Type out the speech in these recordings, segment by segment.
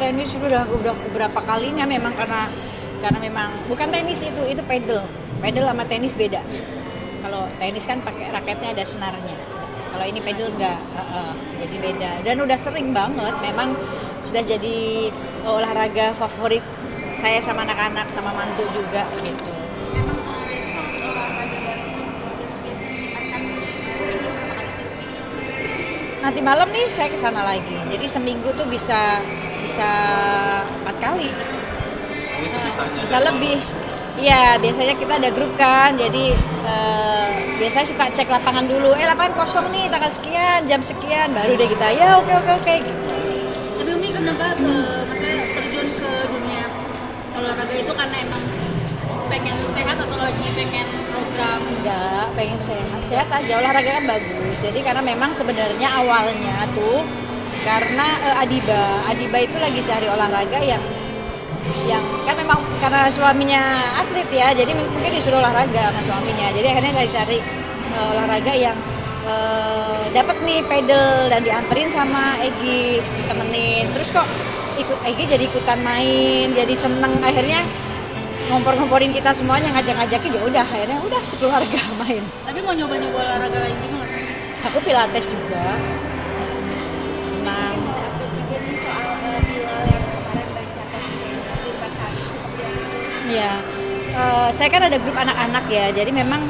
tenis udah beberapa kalinya memang karena memang bukan tenis itu pedal sama tenis beda. Kalau tenis kan pakai raketnya ada senarnya. Kalau ini pedal enggak, jadi beda. Dan udah sering banget, memang sudah jadi olahraga favorit saya sama anak-anak, sama mantu juga gitu. Emang biasanya kalau olahraga bareng sama keluarga tuh biasanya menyempatkan seminggu berapa kali sih? Nanti malam nih saya kesana lagi. Jadi seminggu tuh bisa 4 kali. Ini sebisanya. Bisa lebih. Iya, biasanya kita ada grup kan, jadi biasanya suka cek lapangan dulu. Lapangan kosong nih, tanggal sekian, jam sekian, baru deh kita, ya oke gitu. Tapi Umi kenapa maksudnya terjun ke dunia olahraga itu karena emang pengen sehat atau lagi pengen program? Enggak, pengen sehat aja, olahraga kan bagus. Jadi karena memang sebenarnya awalnya tuh karena Adiba itu lagi cari olahraga yang kan memang karena suaminya atlet ya, jadi mungkin disuruh olahraga sama suaminya, jadi akhirnya cari olahraga yang dapat nih pedal dan dianterin sama Egi, temenin, terus kok Egi jadi ikutan main, jadi seneng, akhirnya ngompor-ngomporin kita semuanya, ngajak-ngajakin, ya udah akhirnya udah sekeluarga main. Tapi mau nyoba-nyoba olahraga lain juga nggak sih? Aku pilates juga, renang. Ya, saya kan ada grup anak-anak ya, jadi memang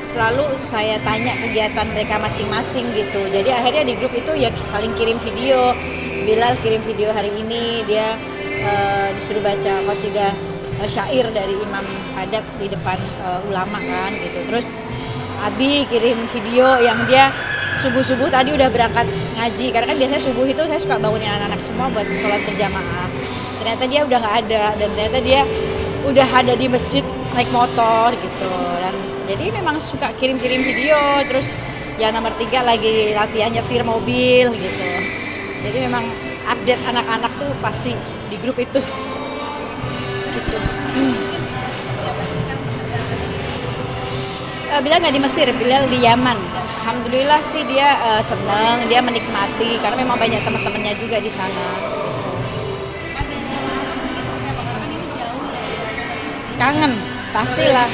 selalu saya tanya kegiatan mereka masing-masing gitu. Jadi akhirnya di grup itu ya saling kirim video. Bilal kirim video hari ini, dia disuruh baca qasidah syair dari Imam Adat di depan ulama kan gitu. Terus Abi kirim video yang dia subuh-subuh tadi udah berangkat ngaji, karena kan biasanya subuh itu saya suka bangunin anak-anak semua buat sholat berjamaah. Ternyata dia udah nggak ada, dan ternyata dia udah ada di masjid naik motor gitu. Dan jadi memang suka kirim-kirim video. Terus yang nomor 3 lagi latihan nyetir mobil gitu. Jadi memang update anak-anak tuh pasti di grup itu gitu. Bilal nggak di Mesir, Bilal di Yaman. Alhamdulillah sih dia senang, dia menikmati karena memang banyak teman-temannya juga di sana. Kangen, pastilah,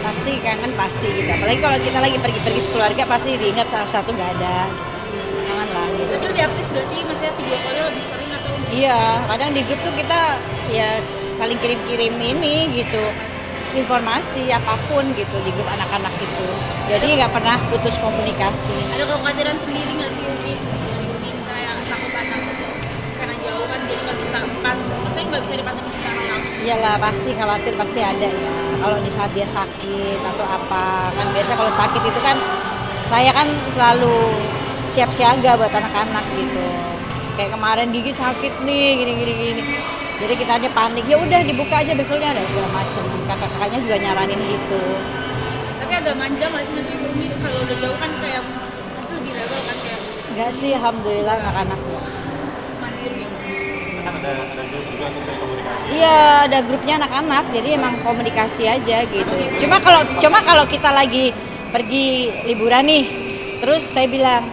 pasti kangen pasti gitu. Apalagi kalau kita lagi pergi-pergi sekeluarga pasti diingat salah satu nggak ada, gitu. Kangen lah gitu. Tapi lebih aktif gak sih? Maksudnya video call-nya lebih sering atau? Iya, kadang di grup tuh kita ya saling kirim-kirim ini gitu, informasi apapun gitu di grup anak-anak itu. Jadi nggak pernah putus komunikasi. Ada kekhawatiran sendiri nggak sih Umi? Dari Umi misalnya takut anak karena jauh kan jadi nggak bisa maksudnya nggak bisa dipantengin secara langsung. Iyalah, pasti khawatir, pasti ada ya. Kalau di saat dia sakit atau apa, kan biasa kalau sakit itu kan saya kan selalu siap siaga buat anak-anak gitu. Kayak kemarin Gigi sakit nih, gini. Jadi kita aja panik, ya udah dibuka aja bekelnya dan segala macem. Kakak-kakaknya juga nyaranin gitu. Tapi agak manja nggak sih maksudnya Umi kalau udah jauh kan kayak pasti lebih level kan kayak Enggak sih, alhamdulillah anak-anak. mandiri. Kan ada grup juga untuk sering komunikasi. Iya, ada grupnya anak-anak, jadi emang komunikasi aja gitu. Cuma kalau kita lagi pergi liburan nih, terus saya bilang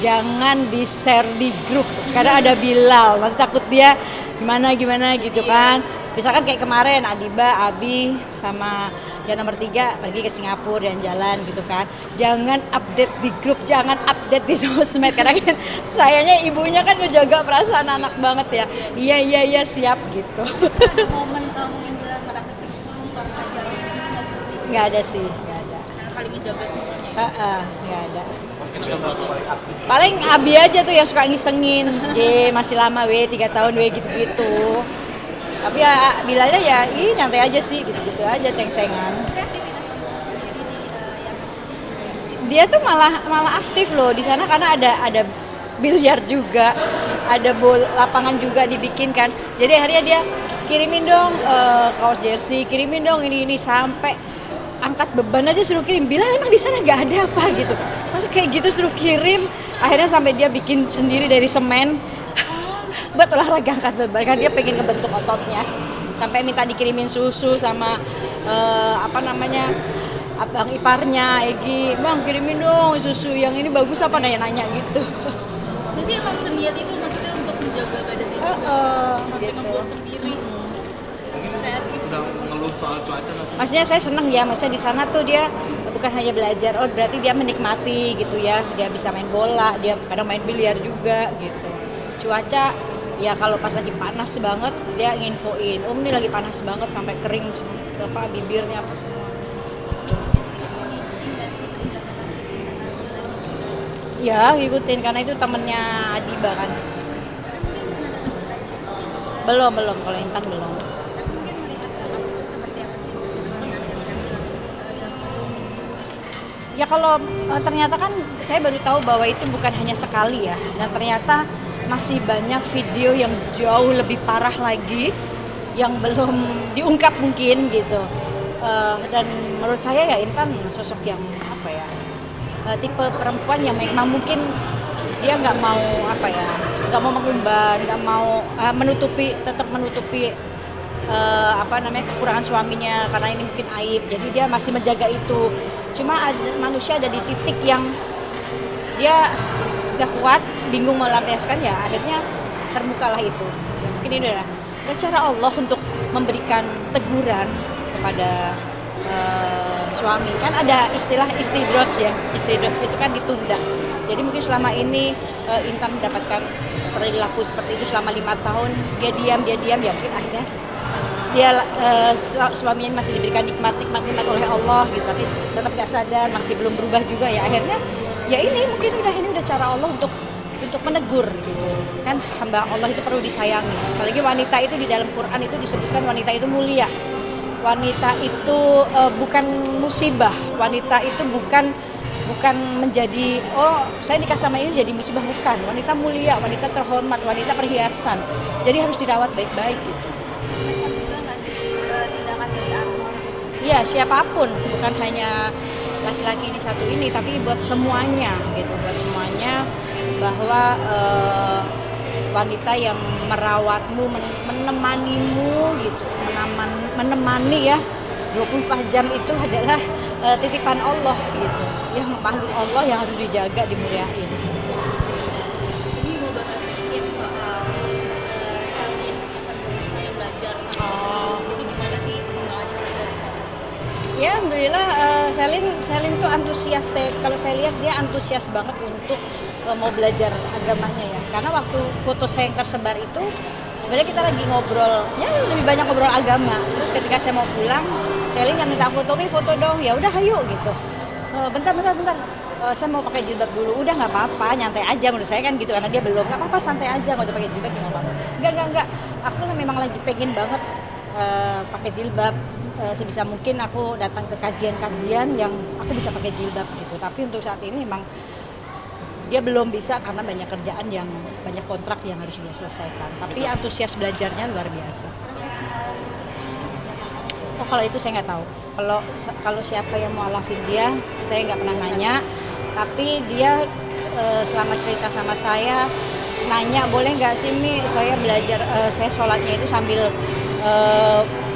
jangan di-share di grup karena ada Bilal, nanti takut dia gimana gitu kan. Misalkan kayak kemarin Adiba, Abi sama yang nomor 3 pergi ke Singapura dan jalan gitu kan. Jangan update di grup, jangan update di sosmed karena kan sayanya ibunya kan ngejaga perasaan anak banget ya. Iya siap gitu. Ada momen mungkin bilang merasa cemburu karena jauh nggak sih? Nggak ada sih, nggak ada. Karena saling menjaga semuanya. Nggak ada. Mungkin ada berapa paling aktif. Paling Abi aja tuh yang suka ngisengin, masih lama 3 tahun gitu. Tapi ya bilangnya ya, nyantai aja sih, gitu-gitu aja, ceng-cengan. Tapi aktivitas sendiri di yang Dia tuh malah aktif loh di sana karena ada biliar juga, ada lapangan juga dibikin kan. Jadi akhirnya dia kirimin dong kaos jersey, kirimin dong ini sampai angkat beban aja suruh kirim. Bilang emang di sana nggak ada apa gitu. Masa kayak gitu suruh kirim, akhirnya sampai dia bikin sendiri dari semen. Buat olahraga angkat beban kan dia pengen ngebentuk ototnya, sampai minta dikirimin susu sama abang iparnya Egi, bang kirimin dong susu yang ini bagus apa nanya-nanya gitu. berarti emang seniat itu maksudnya untuk menjaga badannya juga sampai gitu. membuat sendiri Mungkin kreatif. udah ngeluh soal cuaca nggak sih? Maksudnya saya seneng ya, maksudnya di sana tuh dia bukan hanya belajar, oh berarti dia menikmati gitu ya, dia bisa main bola, dia kadang main biliar juga gitu. Cuaca ya kalau pas lagi panas banget dia nginfoin, ini lagi panas banget sampai kering apa bibirnya apa semua. Gitu. Ya ngikutin karena itu temennya Adiba kan. Belum kalau Intan belum. Tapi mungkin melihat kasusnya seperti apa sih penanganan yang dilakukan? Ya kalau ternyata kan saya baru tahu bahwa itu bukan hanya sekali ya, dan ternyata masih banyak video yang jauh lebih parah lagi yang belum diungkap mungkin gitu. Dan menurut saya ya Intan sosok yang apa ya, tipe perempuan yang memang mungkin dia nggak mau apa ya, nggak mau mengumbar, nggak mau tetap menutupi apa namanya kekurangan suaminya karena ini mungkin aib, jadi dia masih menjaga itu. Cuma manusia ada di titik yang dia gak kuat, bingung melampiaskan, ya akhirnya terbukalah itu. Ya, mungkin ini adalah cara Allah untuk memberikan teguran kepada suami. Kan ada istilah istidroj ya, istidroj itu kan ditunda. Jadi mungkin selama ini Intan mendapatkan perilaku seperti itu selama 5 tahun, dia diam, ya mungkin akhirnya dia suaminya masih diberikan nikmat oleh Allah gitu, tapi tetap gak sadar, masih belum berubah juga, ya akhirnya ya ini mungkin udah cara Allah untuk menegur gitu kan. Hamba Allah itu perlu disayangi, apalagi wanita itu di dalam Quran itu disebutkan wanita itu mulia, wanita itu bukan musibah, wanita itu bukan menjadi saya nikah sama ini jadi musibah, bukan. Wanita mulia, wanita terhormat, wanita perhiasan, jadi harus dirawat baik-baik gitu. Ya siapapun, bukan hanya laki-laki di satu ini, tapi buat semuanya gitu, buat semuanya, bahwa wanita yang merawatmu, menemanimu gitu, menemani ya 24 jam itu adalah titipan Allah gitu, yang makhluk Allah yang harus dijaga, dimuliain. Ini mau bahas sedikit soal Selin yang belajar sama itu gimana sih pengembangannya dari Selin? Ya alhamdulillah Selin tuh antusias. Kalau saya lihat dia antusias banget untuk mau belajar agamanya ya. Karena waktu foto saya yang tersebar itu sebenarnya kita lagi ngobrol, ya lebih banyak ngobrol agama. Terus ketika saya mau pulang, Selin yang minta foto dong. Ya udah ayo gitu. Bentar. Saya mau pakai jilbab dulu. Udah nggak apa-apa, nyantai aja menurut saya kan gitu, karena dia belum. Nggak apa-apa, santai aja, nggak usah pakai jilbab, nggak apa-apa. Enggak. Aku memang lagi pengen banget pakai jilbab. Sebisa mungkin aku datang ke kajian-kajian yang aku bisa pakai jilbab gitu. Tapi untuk saat ini memang dia belum bisa karena banyak kerjaan, yang banyak kontrak yang harus dia selesaikan. Tapi antusias belajarnya luar biasa. Oh kalau itu saya nggak tahu. Kalau siapa yang mau alafin dia, saya nggak pernah nanya. Tapi dia selama cerita sama saya nanya, boleh nggak sih Mi, saya belajar, saya sholatnya itu sambil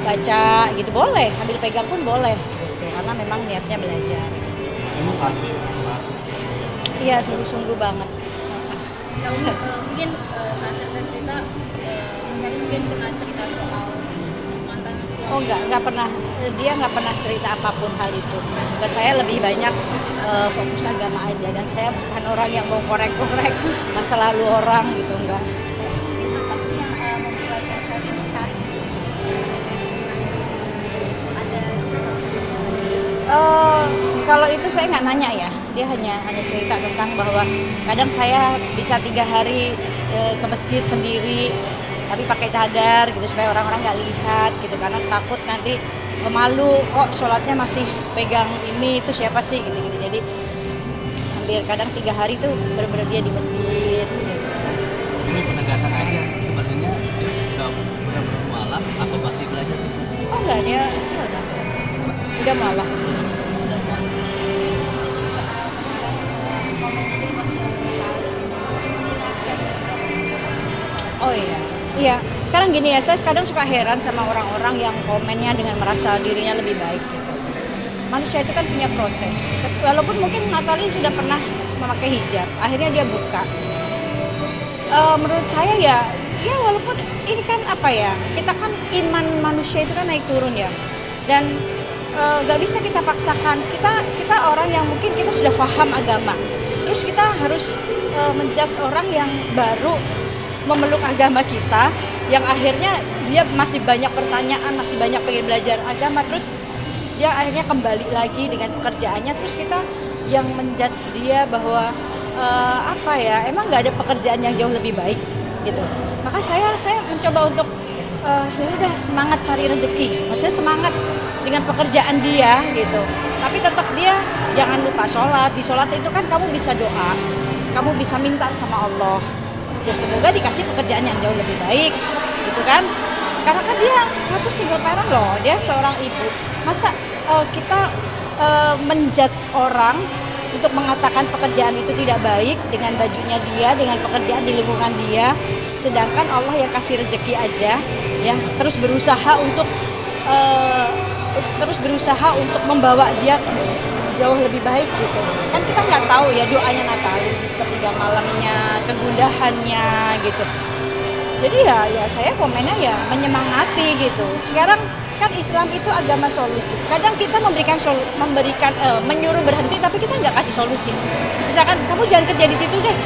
baca gitu, boleh, sambil pegang pun boleh gitu, karena memang niatnya belajar. Iya sungguh-sungguh banget. Nah, mungkin saat cerita-cerita Mas Ari mungkin pernah cerita soal mantan suami. Oh nggak pernah, dia nggak pernah cerita apapun hal itu. Ke saya lebih banyak fokus agama aja, dan saya bukan orang yang mau korek-korek masa lalu orang gitu, enggak. Apa sih yang membuat Mas Ari tertarik? Kalau itu saya nggak nanya ya, dia hanya cerita tentang bahwa kadang saya bisa 3 hari ke masjid sendiri, tapi pakai cadar gitu supaya orang-orang nggak lihat gitu, karena takut nanti malu, kok sholatnya masih pegang ini, itu siapa sih gitu. Jadi hampir kadang 3 hari tuh bener-bener dia di masjid gitu. Ini penegasan aja, sebenarnya dia udah benar-benar mualaf atau masih belajar sih? Oh enggak, dia udah mualaf. Oh iya. Sekarang gini ya, saya kadang suka heran sama orang-orang yang komennya dengan merasa dirinya lebih baik gitu. Manusia itu kan punya proses. Walaupun mungkin Natalie sudah pernah memakai hijab, akhirnya dia buka. menurut saya ya walaupun ini kan apa ya, kita kan iman manusia itu kan naik turun ya, dan nggak bisa kita paksakan. Kita orang yang mungkin kita sudah paham agama, terus kita harus menjudge orang yang baru memeluk agama kita, yang akhirnya dia masih banyak pertanyaan, masih banyak pengen belajar agama, terus dia akhirnya kembali lagi dengan pekerjaannya, terus kita yang menjudge dia bahwa apa ya, emang nggak ada pekerjaan yang jauh lebih baik gitu. Maka saya mencoba untuk ya udah semangat cari rezeki, maksudnya semangat dengan pekerjaan dia gitu. Tapi tetap dia jangan lupa sholat. Di sholat itu kan kamu bisa doa, kamu bisa minta sama Allah, ya semoga dikasih pekerjaan yang jauh lebih baik gitu kan. Karena kan dia satu single parent loh, dia seorang ibu. Masa kita menjudge orang untuk mengatakan pekerjaan itu tidak baik dengan bajunya dia, dengan pekerjaan di lingkungan dia, sedangkan Allah yang kasih rezeki aja ya, terus berusaha untuk membawa dia jauh lebih baik gitu. Kan kita nggak tahu ya doanya Natali di sepertiga malamnya, kegundahannya gitu. Jadi ya saya komennya ya menyemangati gitu. Sekarang kan Islam itu agama solusi. Kadang kita menyuruh berhenti, tapi kita nggak kasih solusi. Misalkan kamu jangan kerja di situ deh,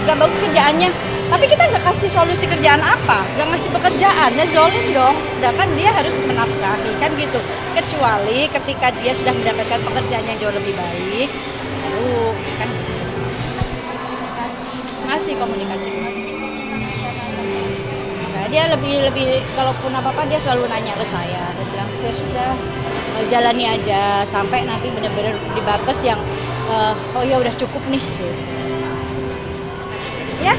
nggak bagus kerjaannya. Tapi kita nggak kasih solusi kerjaan apa, nggak ngasih pekerjaan, dan zolim dong. Sedangkan dia harus menafkahi kan gitu. Kecuali ketika dia sudah mendapatkan pekerjaan yang jauh lebih baik, baru kan ngasih komunikasi. Nah, dia lebih kalaupun apa-apa dia selalu nanya ke saya. Dia bilang ya sudah, jalani aja sampai nanti benar-benar di batas yang oh ya udah cukup nih gitu. Ya.